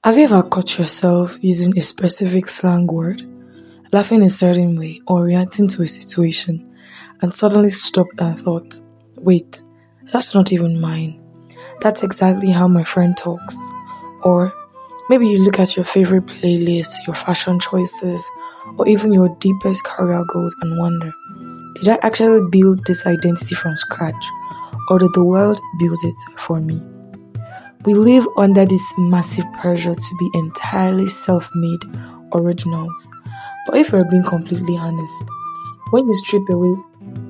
Have you ever caught yourself using a specific slang word, laughing a certain way, or reacting to a situation, and suddenly stopped and thought, wait, that's not even mine. That's exactly how my friend talks. Or maybe you look at your favorite playlist, your fashion choices, or even your deepest career goals and wonder, did I actually build this identity from scratch, or did the world build it for me? We live under this massive pressure to be entirely self-made originals. But if we're being completely honest, when you strip away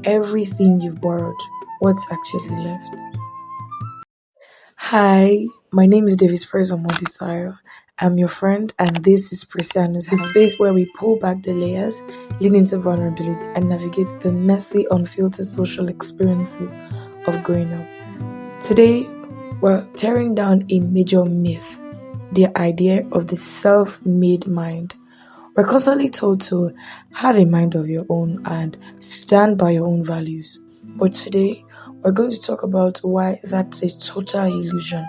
everything you've borrowed, what's actually left? Hi, my name is Davis Praise Desire. I'm your friend, and this is Preciano's House, the space where we pull back the layers, lean into vulnerability, and navigate the messy, unfiltered social experiences of growing up. Today, we're tearing down a major myth, the idea of the self-made mind. We're constantly told to have a mind of your own and stand by your own values. But today, we're going to talk about why that's a total illusion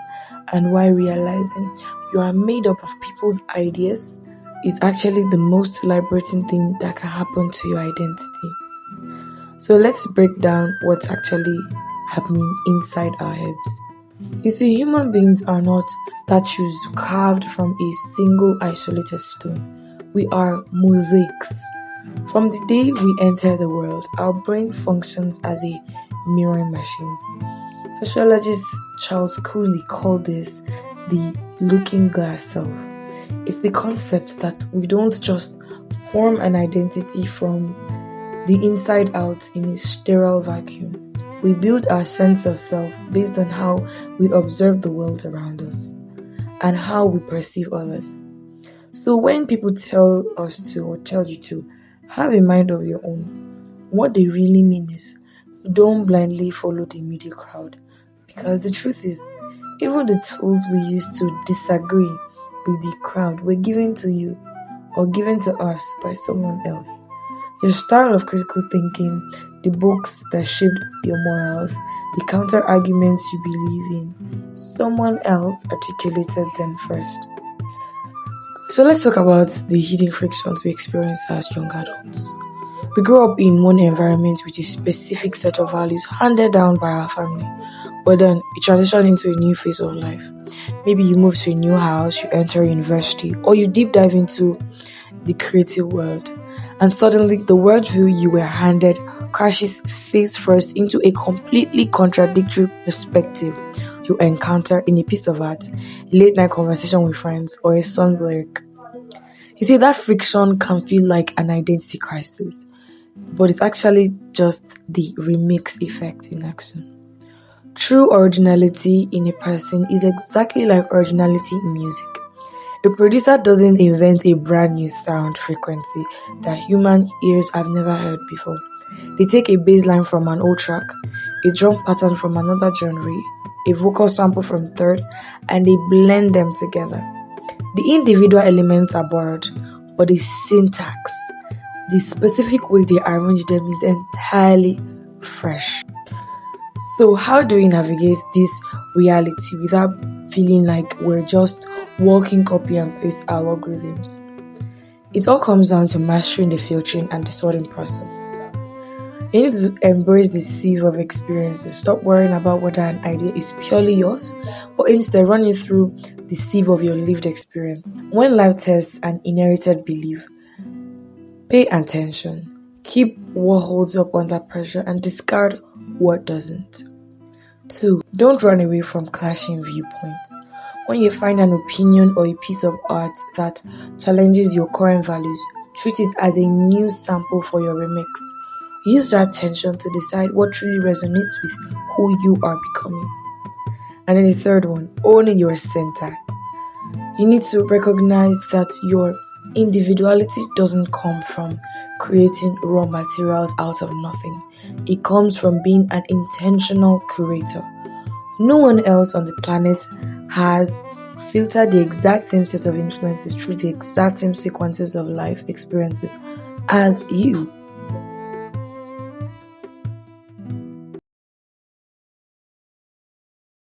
and why realizing you are made up of people's ideas is actually the most liberating thing that can happen to your identity. So let's break down what's actually happening inside our heads. You see, human beings are not statues carved from a single isolated stone. We are mosaics. From the day we enter the world, our brain functions as a mirroring machine. Sociologist Charles Cooley called this the looking glass self. It's the concept that we don't just form an identity from the inside out in a sterile vacuum. We build our sense of self based on how we observe the world around us and how we perceive others. So when people tell us to or tell you to have a mind of your own, what they really mean is don't blindly follow the media crowd. Because the truth is, even the tools we use to disagree with the crowd were given to you or given to us by someone else. Your style of critical thinking, the books that shaped your morals, the counter arguments you believe in, someone else articulated them first. So let's talk about the hidden frictions we experience as young adults. We grow up in one environment with a specific set of values handed down by our family, but then you transition into a new phase of life. Maybe you move to a new house, you enter university, or you deep dive into the creative world. And suddenly, the worldview you were handed crashes face first into a completely contradictory perspective you encounter in a piece of art, a late night conversation with friends, or a song lyric. You see, that friction can feel like an identity crisis, but it's actually just the remix effect in action. True originality in a person is exactly like originality in music. A producer doesn't invent a brand new sound frequency that human ears have never heard before. They take a bass line from an old track, a drum pattern from another genre, a vocal sample from third, and they blend them together. The individual elements are borrowed, but the syntax, the specific way they arrange them is entirely fresh. So how do we navigate this reality without feeling like we're just walking copy and paste algorithms? It all comes down to mastering the filtering and the sorting process. You need to embrace the sieve of experiences. Stop worrying about whether an idea is purely yours, but instead run it through the sieve of your lived experience. When life tests an inherited belief, pay attention. Keep what holds up under pressure and discard what doesn't. 2. Don't run away from clashing viewpoints. When you find an opinion or a piece of art that challenges your current values, treat it as a new sample for your remix. Use that tension to decide what truly resonates with who you are becoming. And then the third one, owning your syntax. You need to recognize that your individuality doesn't come from creating raw materials out of nothing. It comes from being an intentional curator. No one else on the planet has filtered the exact same set of influences through the exact same sequences of life experiences as you.